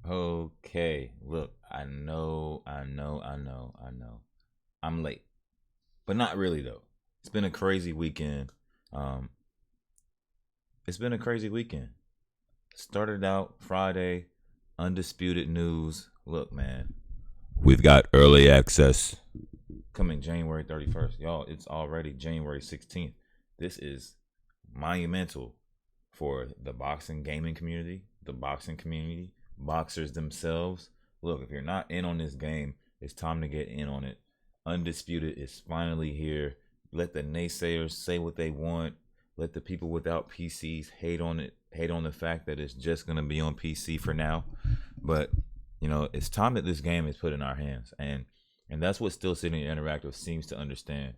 Okay, look, I know. I'm late, but not really though. It's been a crazy weekend. Um, it's been a crazy weekend. Started out Friday, Undisputed news. Look, man, we've got early access coming January 31st. Y'all, it's already January 16th. This is monumental for the boxing gaming community, the boxing community, boxers themselves. Look, if you're not in on this game, it's time to get in on it. Undisputed is finally here. Let the naysayers say what they want. Let the people without PCs hate on it, hate on the fact that it's just going to be on PC for now. But, it's time that this game is put in our hands. And that's what Still Sitting Interactive seems to understand.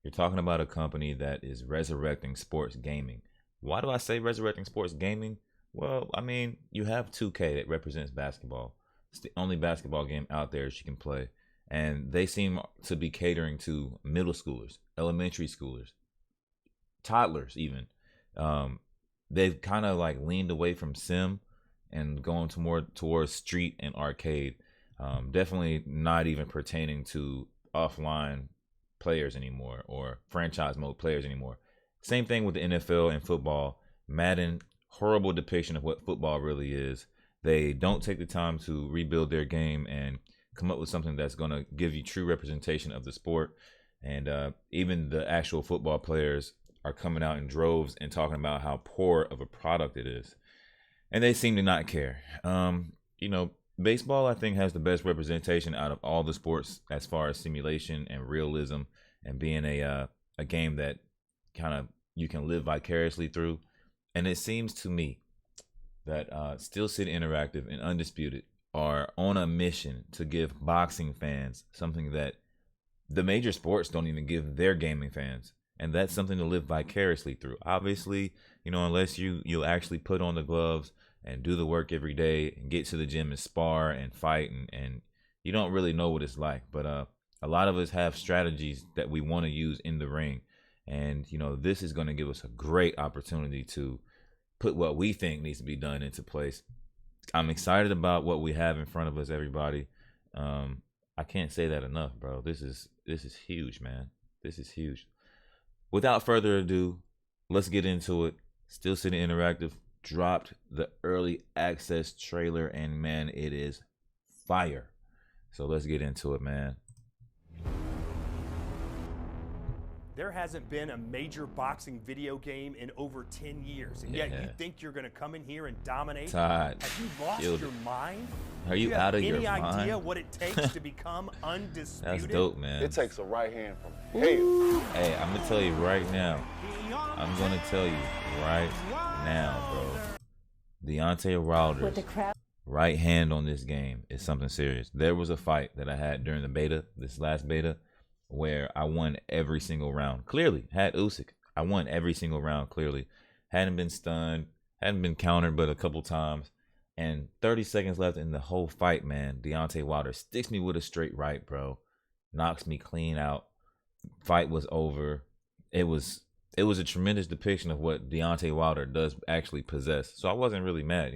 You're talking about a company that is resurrecting sports gaming. Why do I say resurrecting sports gaming? Well, I mean, you have 2K that represents basketball. It's the only basketball game out there that you can play. And they seem to be catering to middle schoolers, elementary schoolers, toddlers even. They've kind of like leaned away from sim and going to more towards street and arcade. Definitely not even pertaining to offline players anymore or franchise mode players anymore. Same thing with the NFL and football. Madden, horrible depiction of what football really is. They don't take the time to rebuild their game and come up with something that's going to give you true representation of the sport. And even the actual football players are coming out in droves and talking about how poor of a product it is. And they seem to not care. Baseball, I think, has the best representation out of all the sports as far as simulation and realism and being a game that kind of you can live vicariously through. And it seems to me that Still City Interactive and Undisputed are on a mission to give boxing fans something that the major sports don't even give their gaming fans. And that's something to live vicariously through. Obviously, unless you actually put on the gloves and do the work every day and get to the gym and spar and fight and you don't really know what it's like. But a lot of us have strategies that we want to use in the ring. And, this is going to give us a great opportunity to put what we think needs to be done into place. I'm excited about what we have in front of us, everybody. I can't say that enough, bro. This is huge, man. This is huge. Without further ado, let's get into it. Still City Interactive dropped the early access trailer, and man, it is fire. So let's get into it, man. There hasn't been a major boxing video game in over 10 years, and yet you think you're going to come in here and dominate? Todd, have you lost your mind? Are you out of your mind? Any idea what it takes to become undisputed? That's dope, man. It takes a right hand from hell. Hey, I'm gonna tell you right now. Bro. Deontay Wilder's right hand on this game is something serious. There was a fight that I had during the beta, this last beta, where I won every single round. Clearly, had Usyk. I won every single round, clearly. Hadn't been stunned, hadn't been countered but a couple times. And 30 seconds left in the whole fight, man. Deontay Wilder sticks me with a straight right, bro. Knocks me clean out. Fight was over. It was a tremendous depiction of what Deontay Wilder does actually possess. So I wasn't really mad.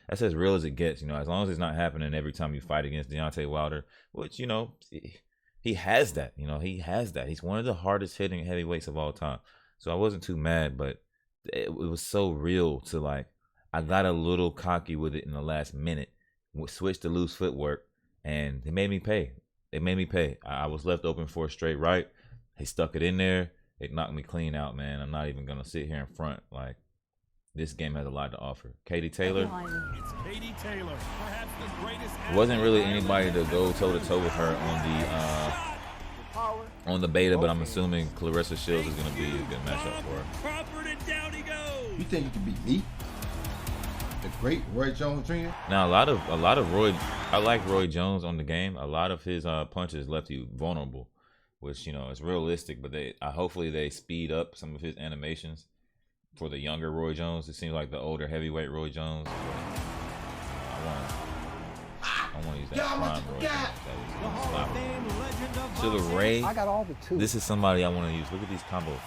That's as real as it gets. As long as it's not happening every time you fight against Deontay Wilder, which, he has that. He has that. He's one of the hardest hitting heavyweights of all time. So I wasn't too mad, but it was so real to I got a little cocky with it in the last minute, switched to loose footwork, and it made me pay. I was left open for a straight right. He stuck it in there. It knocked me clean out, man. I'm not even going to sit here in front. This game has a lot to offer. Katie Taylor. It's Katie Taylor, perhaps the greatest. Wasn't really anybody to go toe-to-toe with her on the beta, but I'm assuming Clarissa Shields is going to be a good matchup for her. Crawford, and down he goes. You think you can beat me? The great Roy Jones Jr.? Now, a lot of Roy, I like Roy Jones on the game. A lot of his punches left you vulnerable, which, is realistic, but hopefully they speed up some of his animations for the younger Roy Jones. It seems like the older heavyweight Roy Jones. I want to use that prime Roy Jones. Sugar Ray. I got all the tools. This is somebody I want to use. Look at these combos.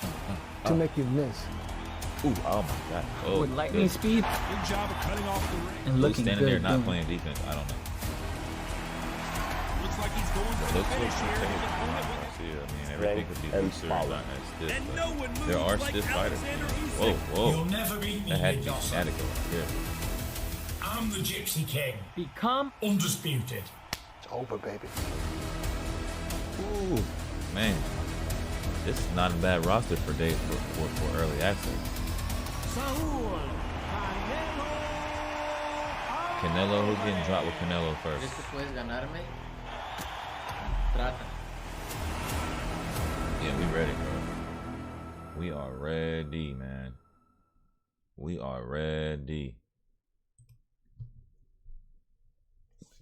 To make you miss. Ooh, oh my God. Oh, with lightning speed. Good job of cutting off the ring. And Who's looking standing good. there not doing playing defense? I don't know. Looks like he's going for the Looks finish like here. he's His opponent with I see it. I mean, everything could be and looser, follow. not as stiff. And But no one moves there are like stiff fighters. Alexander Whoa, Usyk. whoa. You'll never beat me, That had to Nick be Dawson. static over here. I'm the Gypsy King, Become undisputed. It's over, baby. Ooh, man. This is not a bad roster for early access. Canelo, who's getting dropped with Canelo first? ¿Crees que puedes ganarme? Trata. Yeah, we ready, bro. We are ready, man. We are ready.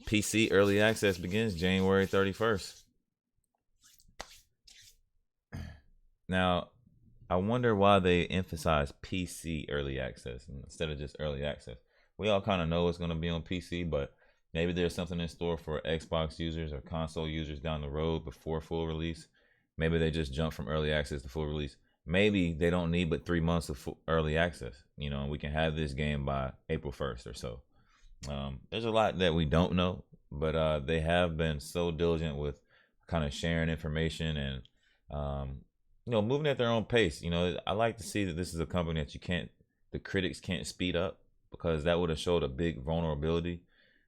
PC early access begins January 31st. Now, I wonder why they emphasize PC early access instead of just early access. We all kind of know it's going to be on PC, but maybe there's something in store for Xbox users or console users down the road before full release. Maybe they just jump from early access to full release. Maybe they don't need but 3 months of early access. You know, and we can have this game by April 1st or so. There's a lot that we don't know, but they have been so diligent with kind of sharing information and, you know, moving at their own pace. You know, I like to see that this is a company that the critics can't speed up, because that would have showed a big vulnerability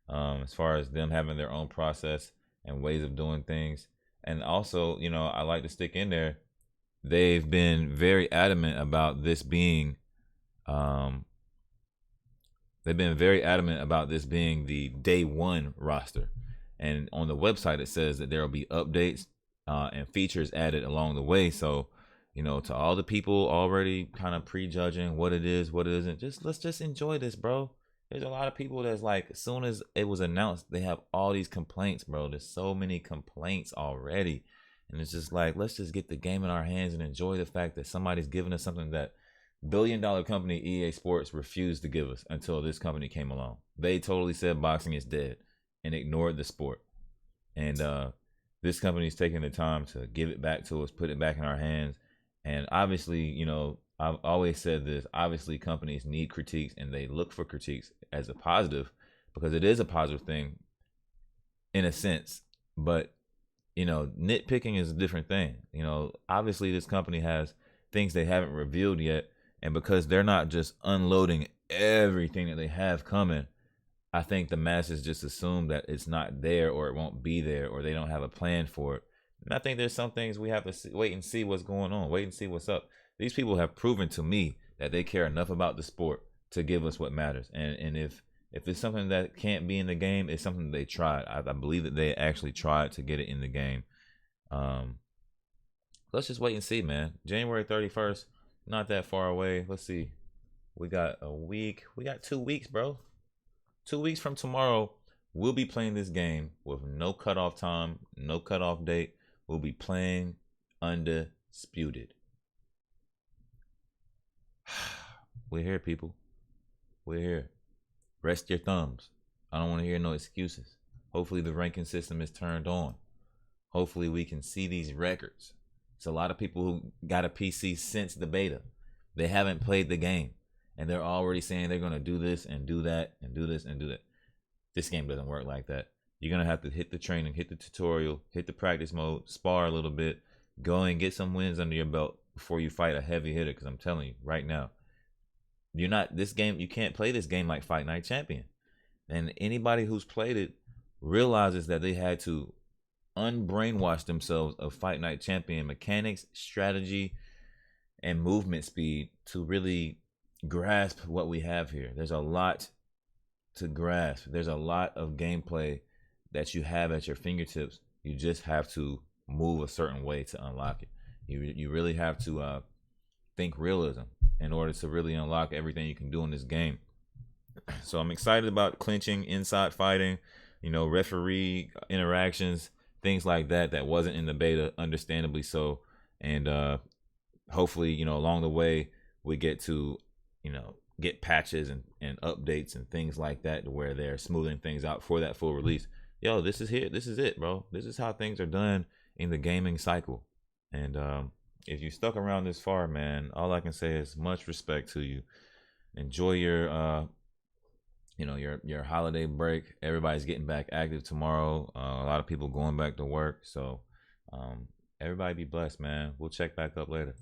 as far as them having their own process and ways of doing things. And also, you know, I like to stick in there. They've been very adamant about this being, the day one roster. And on the website, it says that there will be updates and features added along the way. So, you know, to all the people already kind of prejudging what it is, what it isn't, let's just enjoy this, bro. There's a lot of people that's like, as soon as it was announced, they have all these complaints, bro. There's so many complaints already. And it's just like, let's just get the game in our hands and enjoy the fact that somebody's giving us something that billion-dollar company EA Sports refused to give us until this company came along. They totally said boxing is dead and ignored the sport. And this company's taking the time to give it back to us, put it back in our hands. And obviously, you know, I've always said this, obviously companies need critiques and they look for critiques as a positive, because it is a positive thing in a sense. But, you know, nitpicking is a different thing. You know, obviously this company has things they haven't revealed yet. And because they're not just unloading everything that they have coming, I think the masses just assume that it's not there or it won't be there or they don't have a plan for it. And I think there's some things we have to wait and see what's going on, wait and see what's up. These people have proven to me that they care enough about the sport to give us what matters. And if it's something that can't be in the game, it's something they tried. I believe that they actually tried to get it in the game. Let's just wait and see, man. January 31st, not that far away. Let's see. We got a week. We got 2 weeks, bro. 2 weeks from tomorrow, we'll be playing this game with no cutoff time, no cutoff date. We'll be playing Undisputed. We're here, people. We're here. Rest your thumbs. I don't want to hear no excuses. Hopefully the ranking system is turned on. Hopefully we can see these records. It's a lot of people who got a PC since the beta. They haven't played the game. And they're already saying they're going to do this and do that and do this and do that. This game doesn't work like that. You're going to have to hit the training, hit the tutorial, hit the practice mode, spar a little bit, go and get some wins under your belt before you fight a heavy hitter. Because I'm telling you right now, you can't play this game like Fight Night Champion. And anybody who's played it realizes that they had to unbrainwash themselves of Fight Night Champion mechanics, strategy, and movement speed to really grasp what we have here. There's a lot to grasp. There's a lot of gameplay that you have at your fingertips. You just have to move a certain way to unlock it. You really have to think realism in order to really unlock everything you can do in this game. So I'm excited about clinching, inside fighting, referee interactions, things like that wasn't in the beta, understandably so. And hopefully, along the way we get to, get patches and updates and things like that to where they're smoothing things out for that full release. Yo, this is it, bro. This is how things are done in the gaming cycle. And if you stuck around this far, man, all I can say is much respect to you. Enjoy your your holiday break. Everybody's getting back active tomorrow. A lot of people going back to work. So everybody be blessed, man. We'll check back up later.